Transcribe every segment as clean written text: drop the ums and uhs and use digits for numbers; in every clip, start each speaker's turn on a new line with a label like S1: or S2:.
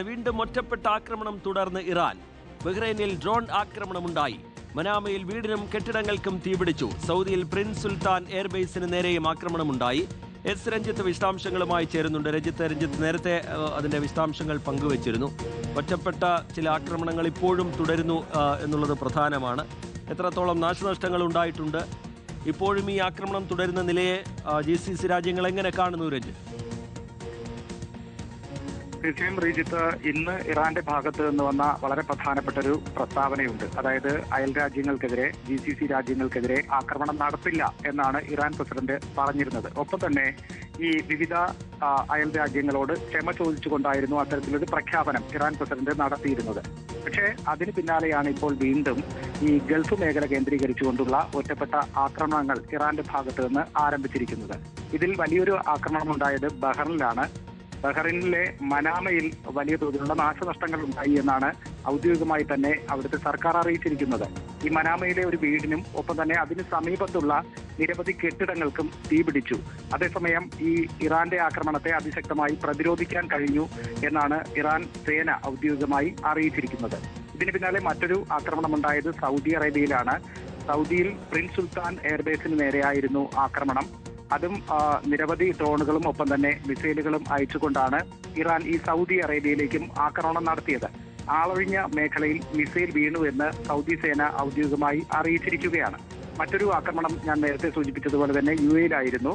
S1: വീണ്ടും ഒറ്റപ്പെട്ട ആക്രമണം തുടർന്ന് ഇറാൻ. ബഹ്റൈനിൽ ഡ്രോൺ ആക്രമണമുണ്ടായി. മനാമയിൽ വീടിനും കെട്ടിടങ്ങൾക്കും തീപിടിച്ചു. സൗദിയിൽ പ്രിൻസ് സുൽത്താൻ എയർബേസിന് നേരെയും ആക്രമണമുണ്ടായി. എസ് രഞ്ജിത്ത് വിശദാംശങ്ങളുമായി ചേരുന്നുണ്ട്. രഞ്ജിത്ത് നേരത്തെ അതിന്റെ വിശദാംശങ്ങൾ പങ്കുവച്ചിരുന്നു. ഒറ്റപ്പെട്ട ചില ആക്രമണങ്ങൾ ഇപ്പോഴും തുടരുന്നു എന്നുള്ളത് പ്രധാനമാണ്. എത്രത്തോളം നാശനഷ്ടങ്ങൾ ഉണ്ടായിട്ടുണ്ട്? ഇപ്പോഴും ഈ ആക്രമണം തുടരുന്ന നിലയെ GCC രാജ്യങ്ങൾ എങ്ങനെ കാണുന്നു രഞ്ജിത്ത്?
S2: തീർച്ചയായും റീജിത്ത്, ഇന്ന് ഇറാന്റെ ഭാഗത്ത് നിന്ന് വന്ന വളരെ പ്രധാനപ്പെട്ട ഒരു പ്രസ്താവനയുണ്ട്. അതായത് അയൽ രാജ്യങ്ങൾക്കെതിരെ, GCC രാജ്യങ്ങൾക്കെതിരെ ആക്രമണം നടത്തില്ല എന്നാണ് ഇറാൻ പ്രസിഡന്റ് പറഞ്ഞിരുന്നത്. ഒപ്പം തന്നെ ഈ വിവിധ അയൽ രാജ്യങ്ങളോട് ക്ഷമ ചോദിച്ചുകൊണ്ടായിരുന്നു അത്തരത്തിലൊരു പ്രഖ്യാപനം ഇറാൻ പ്രസിഡന്റ് നടത്തിയിരുന്നത്. പക്ഷേ അതിന് പിന്നാലെയാണ് ഇപ്പോൾ വീണ്ടും ഈ ഗൾഫ് മേഖല കേന്ദ്രീകരിച്ചുകൊണ്ടുള്ള ഒറ്റപ്പെട്ട ആക്രമണങ്ങൾ ഇറാന്റെ ഭാഗത്ത് നിന്ന് ആരംഭിച്ചിരിക്കുന്നത്. ഇതിൽ വലിയൊരു ആക്രമണം ഉണ്ടായത് ബഹ്റിനിലാണ്. ബഹ്റൈനിലെ മനാമയിൽ വലിയ തോതിലുള്ള നാശനഷ്ടങ്ങൾ ഉണ്ടായി എന്നാണ് ഔദ്യോഗികമായി തന്നെ അവിടുത്തെ സർക്കാർ അറിയിച്ചിരിക്കുന്നത്. ഈ മനാമയിലെ ഒരു വീടിനും ഒപ്പം തന്നെ അതിന് സമീപത്തുള്ള നിരവധി കെട്ടിടങ്ങൾക്കും തീപിടിച്ചു. അതേസമയം ഈ ഇറാന്റെ ആക്രമണത്തെ അതിശക്തമായി പ്രതിരോധിക്കാൻ കഴിഞ്ഞു എന്നാണ് ഇറാൻ സേന ഔദ്യോഗികമായി അറിയിച്ചിരിക്കുന്നത്. ഇതിന് പിന്നാലെ മറ്റൊരു ആക്രമണമുണ്ടായത് സൗദി അറേബ്യയിലാണ്. സൗദിയിൽ പ്രിൻസ് സുൽത്താൻ എയർബേസിന് നേരെയായിരുന്നു ആക്രമണം. അതും നിരവധി ഡ്രോണുകളും ഒപ്പം തന്നെ മിസൈലുകളും അയച്ചുകൊണ്ടാണ് ഇറാൻ ഈ സൗദി അറേബ്യയിലേക്കും ആക്രമണം നടത്തിയത്. ആളൊഴിഞ്ഞ മേഖലയിൽ മിസൈൽ വീണു എന്ന് സൗദി സേന ഔദ്യോഗികമായി അറിയിച്ചിരിക്കുകയാണ്. മറ്റൊരു ആക്രമണം ഞാൻ നേരത്തെ സൂചിപ്പിച്ചതുപോലെ തന്നെ UAE-യിലായിരുന്നു.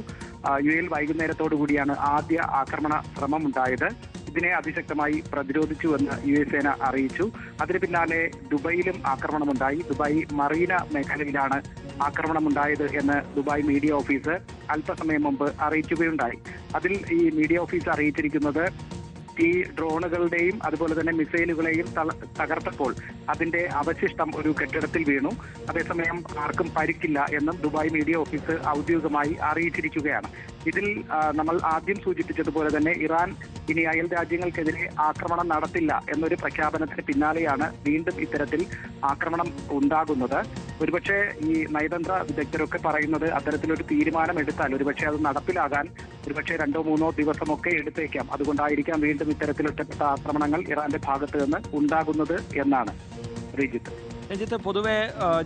S2: UAE-യിൽ വൈകുന്നേരത്തോടു കൂടിയാണ് ആദ്യ ആക്രമണ ശ്രമം ഉണ്ടായത്. ഇതിനെ അതിശക്തമായി പ്രതിരോധിച്ചുവെന്ന് US സേന അറിയിച്ചു. അതിന് പിന്നാലെ ദുബൈയിലും ആക്രമണമുണ്ടായി. ദുബായ് മറീന മേഖലയിലാണ് ആക്രമണമുണ്ടായത് എന്ന് ദുബായ് മീഡിയ ഓഫീസ് അല്പസമയം മുമ്പ് അറിയിക്കുകയുണ്ടായി. അതിൽ ഈ മീഡിയ ഓഫീസ് അറിയിച്ചിരിക്കുന്നത് ഈ ഡ്രോണുകളുടെയും അതുപോലെ തന്നെ മിസൈലുകളെയും തകർത്തപ്പോൾ അതിന്റെ അവശിഷ്ടം ഒരു കെട്ടിടത്തിൽ വീണു. അതേസമയം ആർക്കും പരിക്കില്ല എന്നും ദുബായ് മീഡിയ ഓഫീസ് ഔദ്യോഗികമായി അറിയിച്ചിരിക്കുകയാണ്. ഇതിൽ നമ്മൾ ആദ്യം സൂചിപ്പിച്ചതുപോലെ തന്നെ ഇറാൻ ഇനി അയൽ രാജ്യങ്ങൾക്കെതിരെ ആക്രമണം നടത്തില്ല എന്നൊരു പ്രഖ്യാപനത്തിന് പിന്നാലെയാണ് വീണ്ടും ഇത്തരത്തിൽ ആക്രമണം ഉണ്ടാകുന്നത്. ഒരുപക്ഷെ ഈ നയതന്ത്ര വിദഗ്ധരൊക്കെ പറയുന്നത് അത്തരത്തിലൊരു തീരുമാനം എടുത്താൽ ഒരുപക്ഷെ അത് നടപ്പിലാകാൻ ഒരുപക്ഷെ 2-3 ദിവസമൊക്കെ എടുത്തേക്കാം. അതുകൊണ്ടായിരിക്കാം വീണ്ടും ഇത്തരത്തിൽ ഒറ്റപ്പെട്ട ആക്രമണങ്ങൾ ഇറാന്റെ ഭാഗത്ത് നിന്ന് ഉണ്ടാകുന്നത് എന്നാണ്
S1: രഞ്ജിത്ത്, പൊതുവെ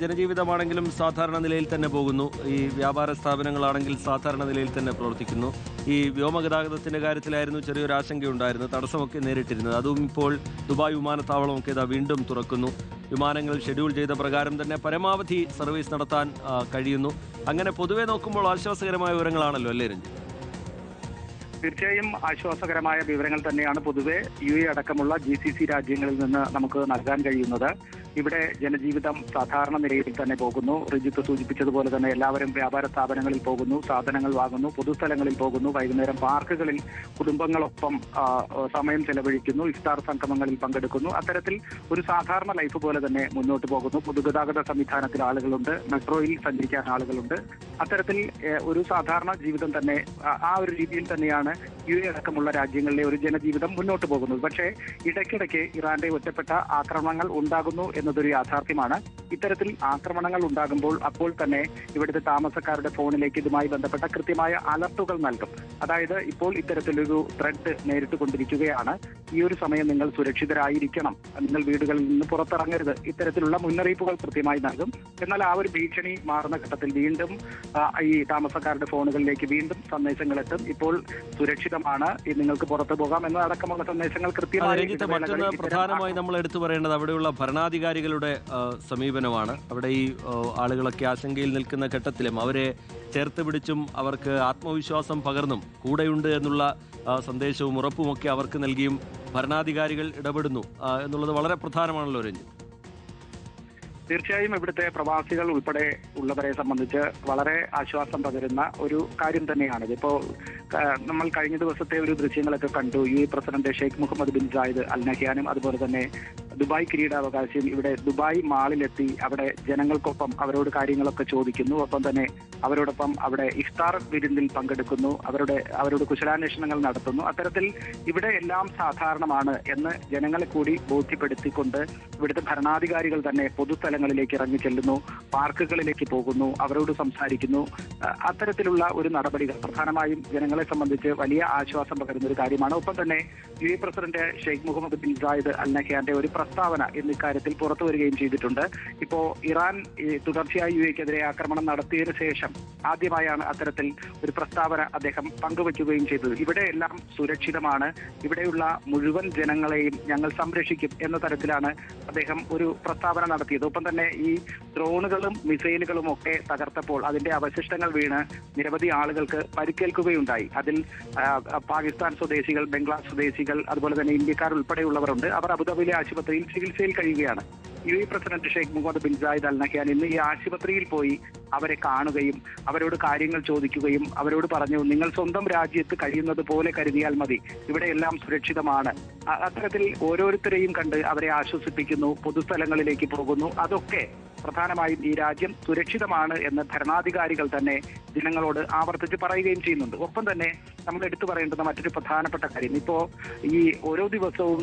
S1: ജനജീവിതമാണെങ്കിലും സാധാരണ നിലയിൽ തന്നെ പോകുന്നു. ഈ വ്യാപാര സ്ഥാപനങ്ങളാണെങ്കിൽ സാധാരണ നിലയിൽ തന്നെ പ്രവർത്തിക്കുന്നു. ഈ വ്യോമഗതാഗതത്തിന്റെ കാര്യത്തിലായിരുന്നു ചെറിയൊരു ആശങ്കയുണ്ടായിരുന്നത്, തടസ്സമൊക്കെ നേരിട്ടിരുന്നത്. അതും ഇപ്പോൾ ദുബായ് വിമാനത്താവളമൊക്കെ ഇതാ വീണ്ടും തുറക്കുന്നു. വിമാനങ്ങൾ ഷെഡ്യൂൾ ചെയ്ത പ്രകാരം തന്നെ പരമാവധി സർവീസ് നടത്താൻ കഴിയുന്നു. അങ്ങനെ പൊതുവെ നോക്കുമ്പോൾ ആശ്വാസകരമായ വിവരങ്ങളാണല്ലോ അല്ലേ രഞ്ജിത്ത്?
S2: തീർച്ചയായും ആശ്വാസകരമായ വിവരങ്ങൾ തന്നെയാണ് പൊതുവെ UAE അടക്കമുള്ള GCC രാജ്യങ്ങളിൽ നിന്ന് നമുക്ക് നൽകാൻ കഴിയുന്നത്. ഇവിടെ ജനജീവിതം സാധാരണ നിലയിൽ തന്നെ പോകുന്നു. റിജിത്ത് സൂചിപ്പിച്ചതുപോലെ തന്നെ എല്ലാവരും വ്യാപാര സ്ഥാപനങ്ങളിൽ പോകുന്നു, സാധനങ്ങൾ വാങ്ങുന്നു, പൊതുസ്ഥലങ്ങളിൽ പോകുന്നു, വൈകുന്നേരം പാർക്കുകളിൽ കുടുംബങ്ങളൊപ്പം സമയം ചെലവഴിക്കുന്നു, ഇഫ്താർ സംഗമങ്ങളിൽ പങ്കെടുക്കുന്നു. അത്തരത്തിൽ ഒരു സാധാരണ ലൈഫ് പോലെ തന്നെ മുന്നോട്ട് പോകുന്നു. പൊതുഗതാഗത സംവിധാനത്തിൽ ആളുകളുണ്ട്, മെട്രോയിൽ സഞ്ചരിക്കാൻ ആളുകളുണ്ട്. അത്തരത്തിൽ ഒരു സാധാരണ ജീവിതം തന്നെ ആ ഒരു രീതിയിൽ തന്നെയാണ് UAE അടക്കമുള്ള രാജ്യങ്ങളിലെ ഒരു ജനജീവിതം മുന്നോട്ട് പോകുന്നത്. പക്ഷേ ഇടയ്ക്കിടയ്ക്ക് ഇറാന്റെ ഒറ്റപ്പെട്ട ആക്രമണങ്ങൾ ഉണ്ടാകുന്നു എന്നതൊരു യാഥാർത്ഥ്യമാണ്. ഇത്തരത്തിൽ ആക്രമണങ്ങൾ ഉണ്ടാകുമ്പോൾ അപ്പോൾ തന്നെ ഇവിടുത്തെ താമസക്കാരുടെ ഫോണിലേക്ക് ഇതുമായി ബന്ധപ്പെട്ട കൃത്യമായ അലർട്ടുകൾ നൽകും. അതായത് ഇപ്പോൾ ഇത്തരത്തിലൊരു ത്രെഡ് നേരിട്ട് കൊണ്ടിരിക്കുകയാണ്, ഈ ഒരു സമയം നിങ്ങൾ സുരക്ഷിതരായിരിക്കണം, നിങ്ങൾ വീടുകളിൽ നിന്ന് പുറത്തിറങ്ങരുത്, ഇത്തരത്തിലുള്ള മുന്നറിയിപ്പുകൾ കൃത്യമായി നൽകും. എന്നാൽ ആ ഒരു ഭീഷണി മാറുന്ന ഘട്ടത്തിൽ വീണ്ടും ഈ താമസക്കാരുടെ ഫോണുകളിലേക്ക് വീണ്ടും സന്ദേശങ്ങൾ എത്തും. ഇപ്പോൾ സുരക്ഷിതമാണ്, നിങ്ങൾക്ക് പുറത്തു പോകാം എന്നതടക്കമുള്ള സന്ദേശങ്ങൾ കൃത്യമായി.
S1: മറ്റൊന്ന് പ്രധാനമായി നമ്മൾ എടുത്തു പറയേണ്ടത് അവിടെയുള്ള ഭരണാധികാരികളുടെ സമീപനമാണ്. അവിടെ ഈ ആളുകളൊക്കെ ആശങ്കയിൽ നിൽക്കുന്ന ഘട്ടത്തിലും അവരെ ചേർത്ത് പിടിച്ചും അവർക്ക് ആത്മവിശ്വാസം പകർന്നും കൂടെയുണ്ട് എന്നുള്ള സന്ദേശവും ഉറപ്പുമൊക്കെ അവർക്ക് നൽകിയും ഭരണാധികാരികൾ ഇടപെടുന്നു എന്നുള്ളത് വളരെ പ്രധാനമാണല്ലോ രഞ്ജിത്ത്.
S2: തീർച്ചയായും ഇവിടുത്തെ പ്രവാസികൾ ഉൾപ്പെടെ ഉള്ളവരെ സംബന്ധിച്ച് വളരെ ആശ്വാസം പകരുന്ന ഒരു കാര്യം തന്നെയാണിത്. ഇപ്പോൾ നമ്മൾ കഴിഞ്ഞ ദിവസത്തെ ഒരു ദൃശ്യങ്ങളൊക്കെ കണ്ടു. UAE president Sheikh Mohamed bin Zayed Al നഹ്യാനും അതുപോലെ തന്നെ ദുബായ് കിരീടാവകാശിയും ഇവിടെ ദുബായ് മാളിലെത്തി അവിടെ ജനങ്ങൾക്കൊപ്പം അവരോട് കാര്യങ്ങളൊക്കെ ചോദിക്കുന്നു. ഒപ്പം തന്നെ അവരോടൊപ്പം അവിടെ ഇഫ്താർ വിരുന്നിൽ പങ്കെടുക്കുന്നു. അവരോട് കുശലാന്വേഷണങ്ങൾ നടത്തുന്നു. അത്തരത്തിൽ ഇവിടെ എല്ലാം സാധാരണമാണ് എന്ന് ജനങ്ങളെ കൂടി ബോധ്യപ്പെടുത്തിക്കൊണ്ട് ഇവിടുത്തെ ഭരണാധികാരികൾ തന്നെ പൊതുസ്ഥലങ്ങളിലേക്ക് ഇറങ്ങി ചെല്ലുന്നു, പാർക്കുകളിലേക്ക് പോകുന്നു, അവരോട് സംസാരിക്കുന്നു. അത്തരത്തിലുള്ള ഒരു നടപടികൾ പ്രധാനമായും ജനങ്ങളെ സംബന്ധിച്ച് വലിയ ആശ്വാസം പകരുന്ന ഒരു കാര്യമാണ്. ഒപ്പം തന്നെ UAE president Sheikh Mohamed bin Zayed Al നഹ്യാന്റെ ഒരു പ്രസ്താവന ഇന്ന് ഇക്കാര്യത്തിൽ പുറത്തു വരികയും ചെയ്തിട്ടുണ്ട്. ഇപ്പോ ഇറാൻ തുടർച്ചയായി UAEക്കെതിരെ ആക്രമണം നടത്തിയതിനു ശേഷം ആദ്യമായാണ് അത്തരത്തിൽ ഒരു പ്രസ്താവന അദ്ദേഹം പങ്കുവയ്ക്കുകയും ചെയ്തത്. ഇവിടെ എല്ലാം സുരക്ഷിതമാണ്, ഇവിടെയുള്ള മുഴുവൻ ജനങ്ങളെയും ഞങ്ങൾ സംരക്ഷിക്കും എന്ന തരത്തിലാണ് അദ്ദേഹം ഒരു പ്രസ്താവന നടത്തിയത്. ഒപ്പം തന്നെ ഈ ഡ്രോണുകളും മിസൈലുകളും ഒക്കെ തകർത്തപ്പോൾ അതിന്റെ അവശിഷ്ടങ്ങൾ വീണ് നിരവധി ആളുകൾക്ക് പരിക്കേൽക്കുകയുണ്ടായി. അതിൽ പാകിസ്ഥാൻ സ്വദേശികൾ, ബംഗ്ലാദേശ് സ്വദേശികൾ, അതുപോലെ തന്നെ ഇന്ത്യക്കാർ ഉൾപ്പെടെയുള്ളവരുണ്ട്. അവർ അബുദാബിയിലെ ആശുപത്രിയിൽ ചികിത്സയിൽ കഴിയുകയാണ്. UAE president Sheikh Mohamed bin Zayed Al Nahyan ഇന്ന് ഈ ആശുപത്രിയിൽ പോയി അവരെ കാണുകയും അവരോട് കാര്യങ്ങൾ ചോദിക്കുകയും അവരോട് പറഞ്ഞു, നിങ്ങൾ സ്വന്തം രാജ്യത്ത് കഴിയുന്നത് പോലെ കരുതിയാൽ മതി, ഇവിടെ എല്ലാം സുരക്ഷിതമാണ്. അത്തരത്തിൽ ഓരോരുത്തരെയും കണ്ട് അവരെ ആശ്വസിപ്പിക്കുന്നു, പൊതുസ്ഥലങ്ങളിലേക്ക് പോകുന്നു. അതൊക്കെ പ്രധാനമായും ഈ രാജ്യം സുരക്ഷിതമാണ് എന്ന് ഭരണാധികാരികൾ തന്നെ ജനങ്ങളോട് ആവർത്തിച്ച് പറയുകയും ചെയ്യുന്നുണ്ട്. ഒപ്പം തന്നെ നമ്മൾ എടുത്തു പറയേണ്ടുന്ന മറ്റൊരു പ്രധാനപ്പെട്ട കാര്യം, ഇപ്പോ ഈ ഓരോ ദിവസവും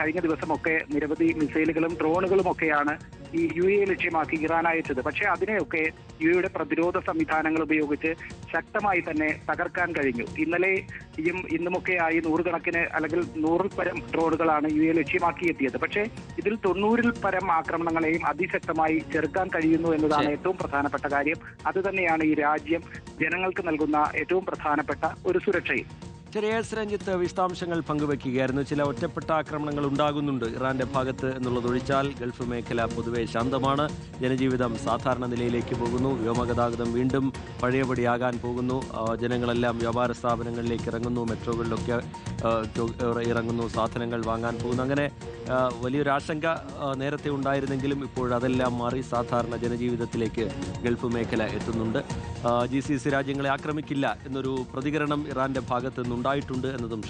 S2: കഴിഞ്ഞ ദിവസമൊക്കെ നിരവധി മിസൈലുകളും ഡ്രോണുകളും ഒക്കെയാണ് ഈ UAE ലക്ഷ്യമാക്കി ഇറാൻ അയച്ചത്. പക്ഷേ അതിനെയൊക്കെ UAEയുടെ പ്രതിരോധ സംവിധാനങ്ങൾ ഉപയോഗിച്ച് ശക്തമായി തന്നെ തകർക്കാൻ കഴിഞ്ഞു. ഇന്നലെയും ഇന്നുമൊക്കെയായി നൂറുകണക്കിന് അല്ലെങ്കിൽ 100-ൽ പരം ഡ്രോണുകളാണ് UAE ലക്ഷ്യമാക്കി എത്തിയത്. പക്ഷേ ഇതിൽ 90-ൽ പരം ആക്രമണങ്ങളെയും അതിശക്തമായി ചെറുക്കാൻ കഴിയുന്നു എന്നതാണ് ഏറ്റവും പ്രധാനപ്പെട്ട കാര്യം. അത് തന്നെയാണ് ഈ രാജ്യം ജനങ്ങൾക്ക് നൽകുന്ന ഏറ്റവും പ്രധാനപ്പെട്ട ഒരു സുരക്ഷയും.
S1: എസ് രഞ്ജിത്ത് വിശദാംശങ്ങൾ പങ്കുവയ്ക്കുകയായിരുന്നു. ചില ഒറ്റപ്പെട്ട ആക്രമണങ്ങൾ ഉണ്ടാകുന്നുണ്ട് ഇറാന്റെ ഭാഗത്ത് എന്നുള്ളതൊഴിച്ചാൽ ഗൾഫ് മേഖല പൊതുവെ ശാന്തമാണ്. ജനജീവിതം സാധാരണ നിലയിലേക്ക് പോകുന്നു. വ്യോമഗതാഗതം വീണ്ടും പഴയപടിയാകാൻ പോകുന്നു. ജനങ്ങളെല്ലാം വ്യാപാര സ്ഥാപനങ്ങളിലേക്ക് ഇറങ്ങുന്നു, മെട്രോകളിലൊക്കെ ഇറങ്ങുന്നു, സാധനങ്ങൾ വാങ്ങാൻ പോകുന്നു. അങ്ങനെ വലിയൊരു ആശങ്ക നേരത്തെ ഉണ്ടായിരുന്നെങ്കിലും ഇപ്പോഴതെല്ലാം മാറി സാധാരണ ജനജീവിതത്തിലേക്ക് ഗൾഫ് മേഖല എത്തുന്നുണ്ട്. GCC രാജ്യങ്ങളെ ആക്രമിക്കില്ല എന്നൊരു പ്രതികരണം ഇറാന്റെ ഭാഗത്ത് നിന്നുണ്ടായിട്ടുണ്ട് എന്നതും